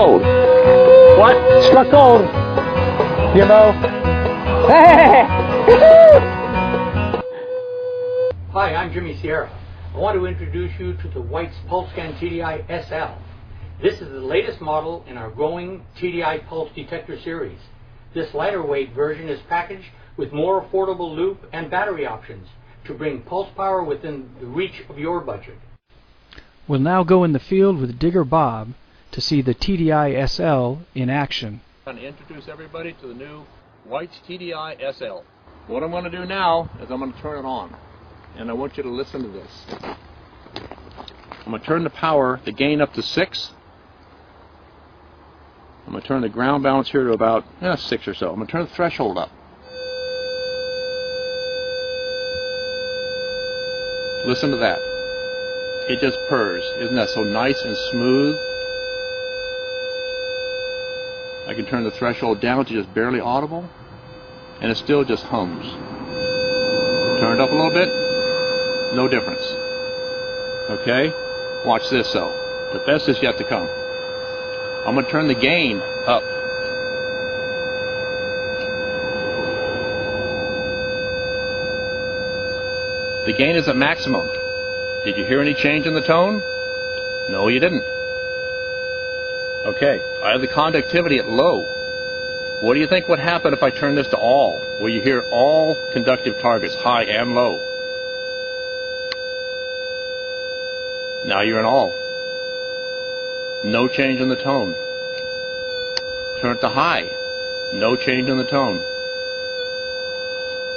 gold. What? Struck gold. You know. Hi, I'm Jimmy Sierra. I want to introduce you to the White's Pulse Scan TDI SL. This is the latest model in our growing TDI Pulse Detector series. This lighter weight version is packaged with more affordable loop and battery options to bring pulse power within the reach of your budget. We'll now go in the field with Digger Bob to see the TDI SL in action. I'm going to introduce everybody to the new White's TDI SL. What I'm going to do now is I'm going to turn it on, and I want you to listen to this. I'm going to turn the power, the gain up to 6. I'm going to turn the ground balance here to about 6 or so. I'm going to turn the threshold up. Listen to that. It just purrs. Isn't that so nice and smooth? I can turn the threshold down to just barely audible, and it still just hums. Turn it up a little bit, no difference. Okay? Watch this though. The best is yet to come. I'm going to turn the gain up. The gain is at maximum. Did you hear any change in the tone? No, you didn't. Okay, I have the conductivity at low. What do you think would happen if I turn this to all, where you hear all conductive targets, high and low? Now you're in all. No change in the tone. Turn it to high. No change in the tone.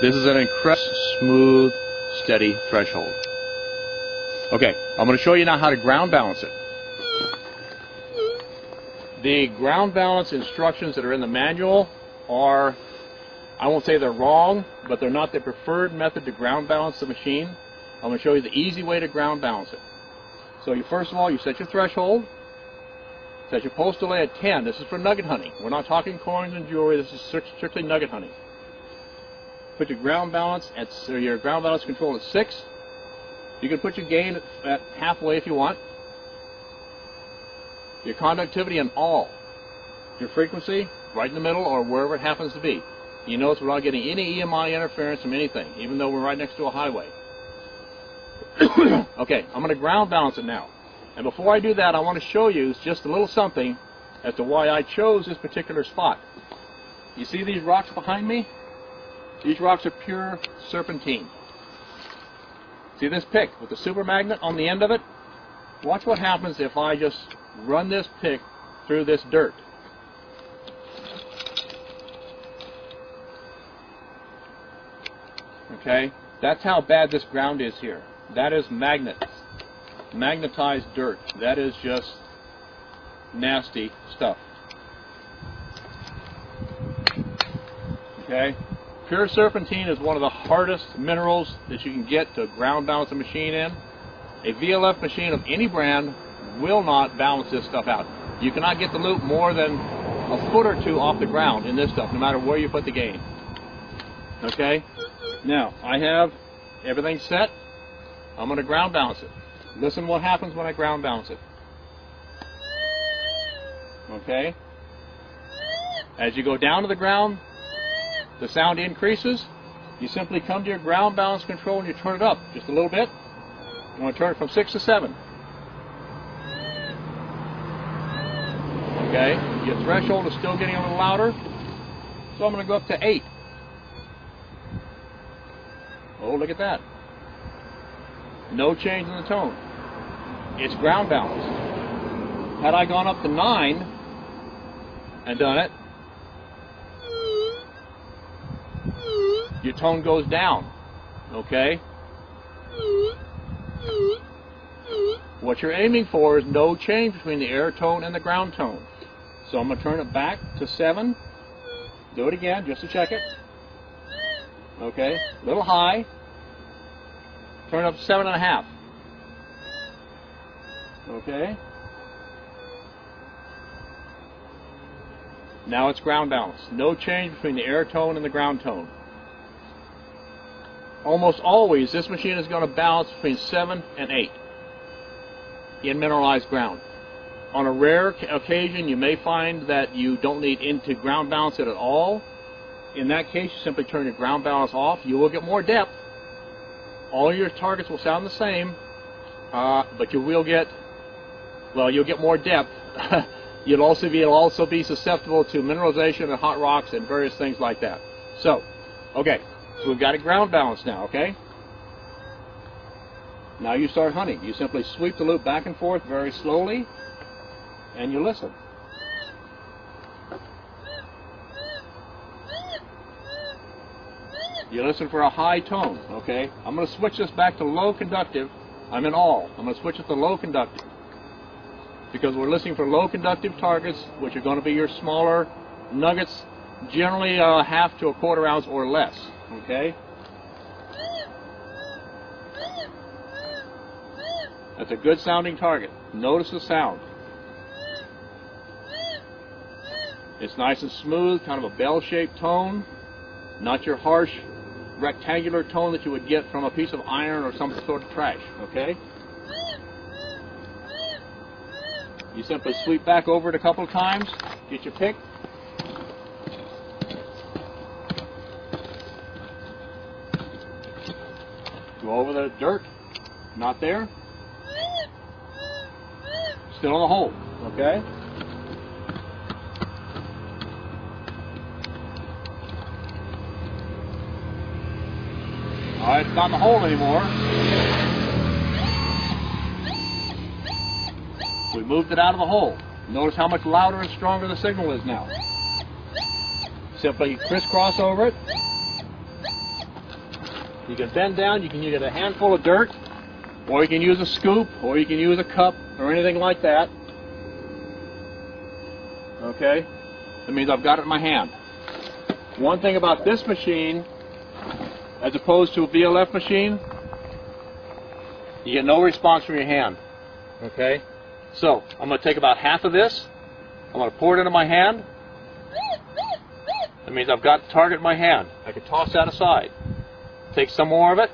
This is an incredible, smooth, steady threshold. Okay, I'm going to show you now how to ground balance it. The ground balance instructions that are in the manual are, I won't say they're wrong, but they're not the preferred method to ground balance the machine. I'm going to show you the easy way to ground balance it. So first of all, you set your threshold, set your pulse delay at 10. This is for nugget hunting. We're not talking coins and jewelry. This is strictly nugget hunting. Put your ground balance your ground balance control at 6. You can put your gain at halfway if you want. Your conductivity in all. Your frequency right in the middle or wherever it happens to be. You notice we're not getting any EMI interference from anything, even though we're right next to a highway. Okay, I'm going to ground balance it now. And before I do that, I want to show you just a little something as to why I chose this particular spot. You see these rocks behind me? These rocks are pure serpentine. See this pick with the super magnet on the end of it? Watch what happens if I just run this pick through this dirt. Okay, that's how bad this ground is here. That is magnetized dirt. That is just nasty stuff. Okay, pure serpentine is one of the hardest minerals that you can get to ground balance a machine in. A VLF machine of any brand will not balance this stuff out. You cannot get the loop more than a foot or two off the ground in this stuff, no matter where you put the gain. Okay? Now, I have everything set. I'm going to ground balance it. Listen what happens when I ground balance it. Okay? As you go down to the ground, the sound increases. You simply come to your ground balance control and you turn it up just a little bit. You want to turn it from 6 to 7. Okay, your threshold is still getting a little louder, so I'm going to go up to 8. Oh, look at that. No change in the tone. It's ground balanced. Had I gone up to 9 and done it, your tone goes down. Okay? What you're aiming for is no change between the air tone and the ground tone. So I'm going to turn it back to 7. Do it again just to check it. Okay, a little high. Turn it up to 7.5. Okay. Now it's ground balanced. No change between the air tone and the ground tone. Almost always, this machine is going to balance between 7 and 8 in mineralized ground. On a rare occasion, you may find that you don't need to ground balance it at all. In that case, you simply turn your ground balance off. You will get more depth. All your targets will sound the same, but you will get, well, you'll get more depth. You'll also be susceptible to mineralization and hot rocks and various things like that. So, okay, so we've got a ground balance now, okay? Now you start hunting. You simply sweep the loop back and forth very slowly, and you listen. You listen for a high tone, okay? I'm going to switch this back to low conductive. I'm in all. I'm going to switch it to low conductive, because we're listening for low conductive targets, which are going to be your smaller nuggets, generally half to a quarter ounce or less, okay? That's a good sounding target. Notice the sound. It's nice and smooth, kind of a bell-shaped tone, not your harsh rectangular tone that you would get from a piece of iron or some sort of trash, okay? You simply sweep back over it a couple of times, get your pick. Go over the dirt, not there. Still in the hole, okay? Alright, it's not in the hole anymore. We moved it out of the hole. Notice how much louder and stronger the signal is now. Simply crisscross over it. You can bend down, you can get a handful of dirt, or you can use a scoop, or you can use a cup, or anything like that. Okay? That means I've got it in my hand. One thing about this machine, as opposed to a VLF machine, you get no response from your hand. Okay? So, I'm going to take about half of this, I'm going to pour it into my hand. That means I've got the target in my hand. I can toss that aside. Take some more of it,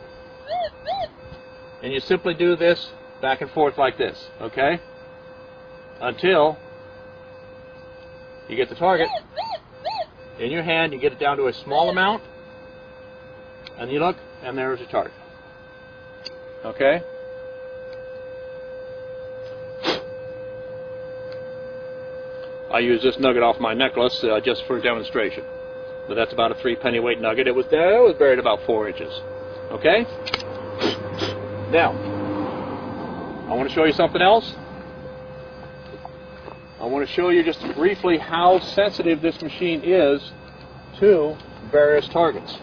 and you simply do this back and forth like this, okay? Until you get the target in your hand, you get it down to a small amount, and you look, and there's your target. Okay? I use this nugget off my necklace just for demonstration. But that's about a 3 pennyweight nugget. It was buried about 4 inches. Okay? Now, I want to show you something else. I want to show you just briefly how sensitive this machine is to various targets.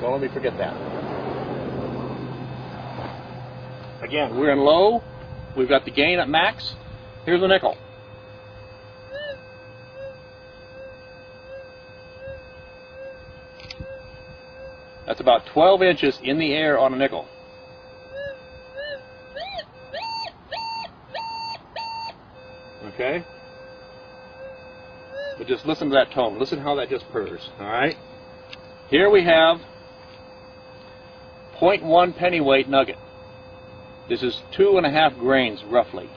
Don't let me forget that. Again, we're in low. We've got the gain at max. Here's a nickel. That's about 12 inches in the air on a nickel. Okay? But just listen to that tone. Listen how that just purrs. Alright? Here we have 0.1 pennyweight nugget. This is 2.5 grains roughly.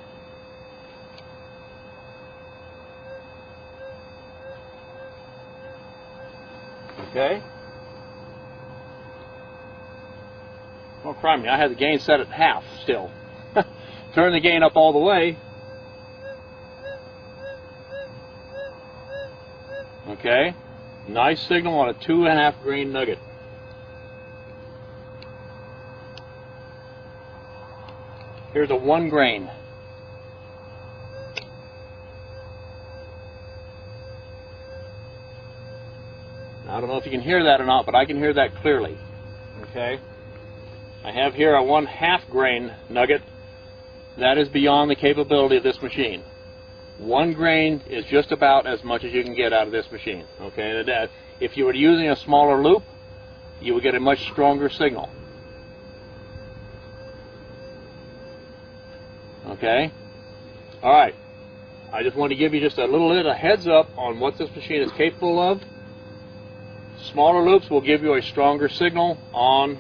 Okay? Oh, criminy, I had the gain set at half still. Turn the gain up all the way. Okay, nice signal on a 2.5 grain nugget. Here's a 1 grain. Now, I don't know if you can hear that or not, but I can hear that clearly. Okay. I have here a 1/2 grain nugget. That is beyond the capability of this machine. 1 grain is just about as much as you can get out of this machine. Okay, if you were using a smaller loop, you would get a much stronger signal. Okay, all right. I just want to give you just a little bit of heads up on what this machine is capable of. Smaller loops will give you a stronger signal on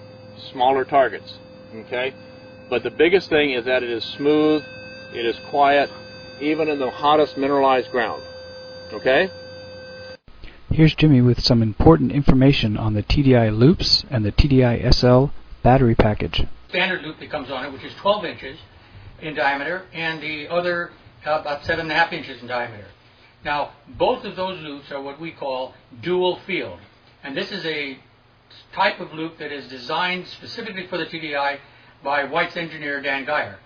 smaller targets, okay? But the biggest thing is that it is smooth, it is quiet, even in the hottest mineralized ground. Okay? Here's Jimmy with some important information on the TDI loops and the TDI SL battery package. Standard loop that comes on it, which is 12 inches in diameter, and the other about 7.5 inches in diameter. Now, both of those loops are what we call dual field, and this is a type of loop that is designed specifically for the TDI by White's engineer Dan Geyer.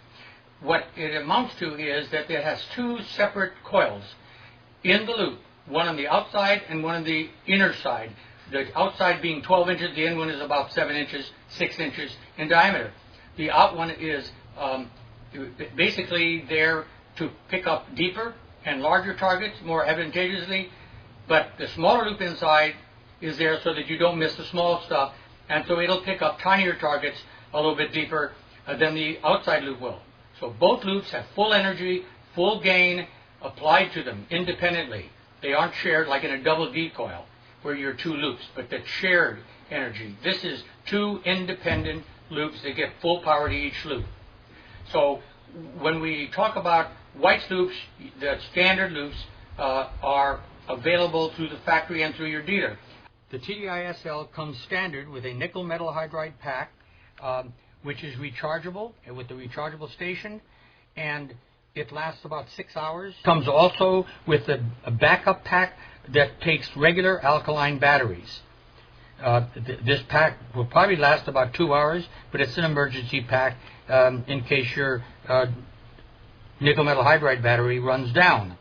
What it amounts to is that it has two separate coils in the loop, one on the outside and one on the inner side. The outside being 12 inches, the in one is about 7 inches, 6 inches in diameter. The out one is basically there to pick up deeper and larger targets more advantageously, but the smaller loop inside is there so that you don't miss the small stuff, and so it'll pick up tinier targets a little bit deeper than the outside loop will. So both loops have full energy, full gain applied to them independently. They aren't shared like in a double D coil where you're two loops, but that's shared energy. This is two independent loops that get full power to each loop. So when we talk about White's loops, the standard loops are available through the factory and through your dealer. The TDI SL comes standard with a nickel metal hydride pack, which is rechargeable with the rechargeable station, and it lasts about 6 hours. Comes also with a backup pack that takes regular alkaline batteries. This pack will probably last about 2 hours, but it's an emergency pack in case your nickel metal hydride battery runs down.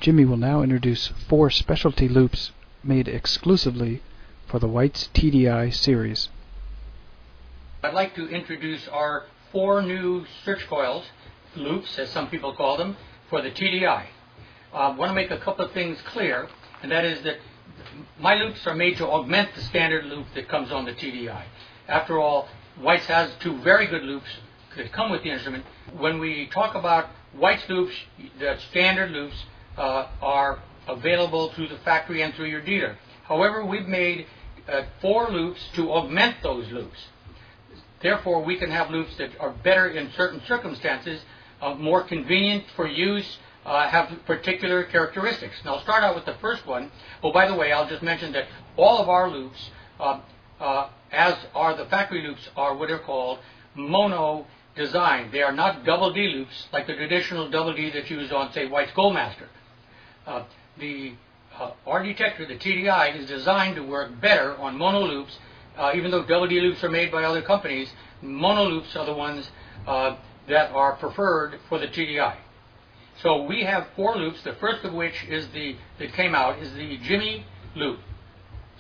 Jimmy will now introduce 4 specialty loops made exclusively for the White's TDI series. I'd like to introduce our 4 new search coils, loops as some people call them, for the TDI. I want to make a couple of things clear, and that is that my loops are made to augment the standard loop that comes on the TDI. After all, White's has 2 very good loops that come with the instrument. When we talk about White's loops, the standard loops are available through the factory and through your dealer. However, we've made 4 loops to augment those loops. Therefore, we can have loops that are better in certain circumstances, more convenient for use, have particular characteristics. Now, I'll start out with the first one. Oh, by the way, I'll just mention that all of our loops, as are the factory loops, are what are called mono design. They are not double D loops like the traditional double D that's used on, say, White's Goldmaster. Our detector, the TDI, is designed to work better on mono loops. Even though double D loops are made by other companies, mono loops are the ones that are preferred for the TDI. So we have 4 loops. The first of which is that came out is the Jimmy loop.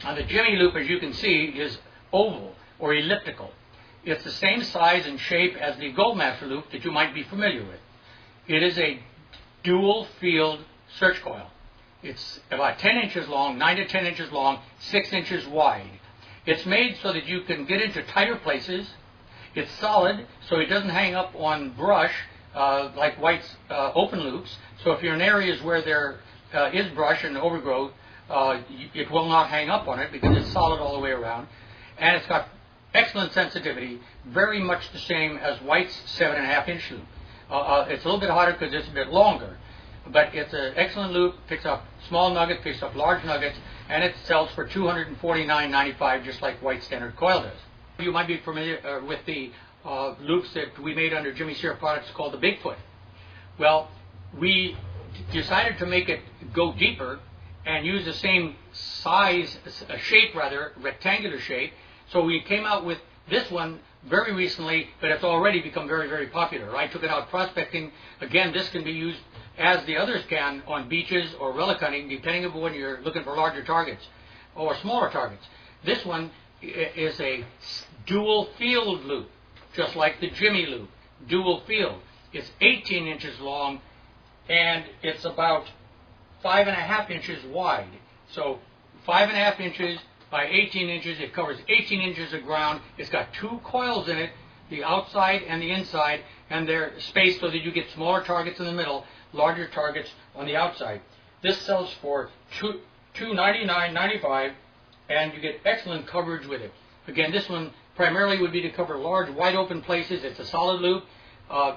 Now the Jimmy loop, as you can see, is oval or elliptical. It's the same size and shape as the Goldmaster loop that you might be familiar with. It is a dual field search coil. It's about 10 inches long, 9 to 10 inches long, 6 inches wide. It's made so that you can get into tighter places. It's solid, so it doesn't hang up on brush like White's open loops. So if you're in areas where there is brush and overgrowth, it will not hang up on it because it's solid all the way around. And it's got excellent sensitivity, very much the same as White's 7.5 inch loop. It's a little bit harder because it's a bit longer, but it's an excellent loop, picks up small nuggets, picks up large nuggets, and it sells for $249.95 just like White standard coil does. You might be familiar with the loops that we made under Jimmy Sierra products called the Bigfoot. Well, we decided to make it go deeper and use the same size, shape rather, rectangular shape. So we came out with this one very recently, but it's already become very, very popular. I took it out prospecting. Again, this can be used as the others can on beaches or relic hunting, depending on when you're looking for larger targets or smaller targets. This one is a dual field loop, just like the Jimmy loop, dual field. It's 18 inches long and it's about 5.5 inches wide. So 5.5 inches by 18 inches, it covers 18 inches of ground. It's got 2 coils in it, the outside and the inside, and they're spaced so that you get smaller targets in the middle, larger targets on the outside. This sells for $299.95, and you get excellent coverage with it. Again, this one primarily would be to cover large, wide open places. It's a solid loop.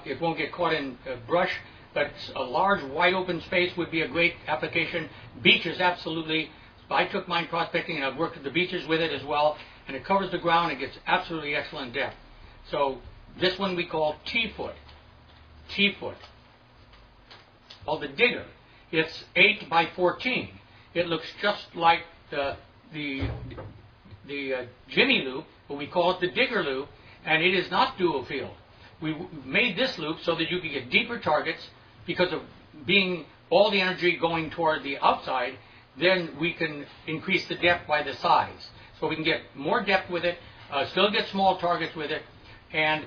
It won't get caught in brush. but a large wide open space would be a great application. Beaches, absolutely. I took mine prospecting and I've worked at the beaches with it as well, and it covers the ground and gets absolutely excellent depth. So this one we call T-foot. T-foot. Well, the digger, it's 8 by 14. It looks just like the Jimmy loop, but we call it the digger loop, and it is not dual field. We made this loop so that you can get deeper targets because of being all the energy going toward the outside. Then we can increase the depth by the size. So we can get more depth with it, still get small targets with it, and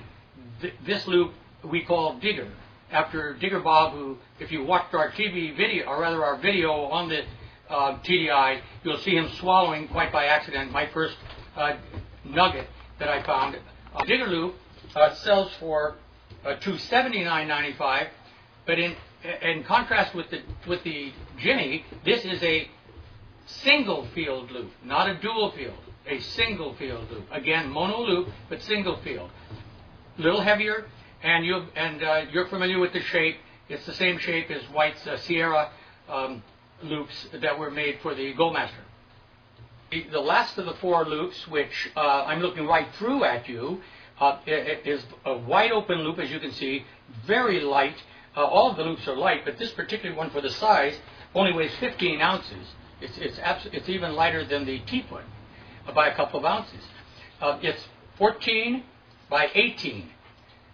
this loop we call digger, after Digger Bob, who, if you watched our TV video, or rather our video on the TDI, you'll see him swallowing quite by accident my first nugget that I found. Digger loop sells for $279.95, but in contrast with the Jimmy, this is a single field loop, not a dual field, a single field loop. Again, mono loop, but single field. A little heavier, and you're familiar with the shape. It's the same shape as White's Sierra loops that were made for the Goldmaster. The last of the 4 loops, which I'm looking right through at you, is a wide open loop, as you can see, very light. All of the loops are light, but this particular one, for the size, only weighs 15 ounces. It's even lighter than the T-foot by a couple of ounces. It's 14 by 18.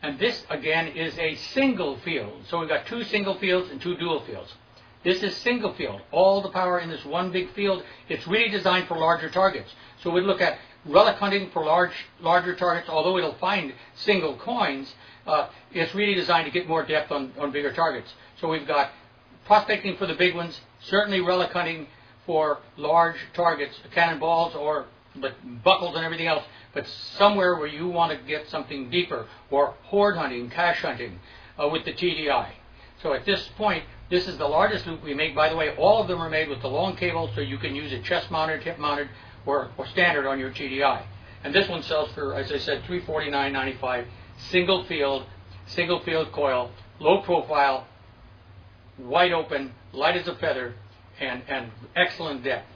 And this, again, is a single field. So we've got 2 single fields and 2 dual fields. This is single field. All the power in this one big field. It's really designed for larger targets. So we'd look at relic hunting for larger targets, although it'll find single coins. It's really designed to get more depth on bigger targets. So we've got prospecting for the big ones, certainly relic hunting for large targets, cannonballs or buckles and everything else, but somewhere where you want to get something deeper, or hoard hunting, cache hunting with the TDI. So at this point, this is the largest loop we make. By the way, all of them are made with the long cable, so you can use it chest-mounted, hip-mounted, or standard on your TDI. And this one sells for, as I said, $349.95, single field coil, low profile, wide open, light as a feather, and excellent depth.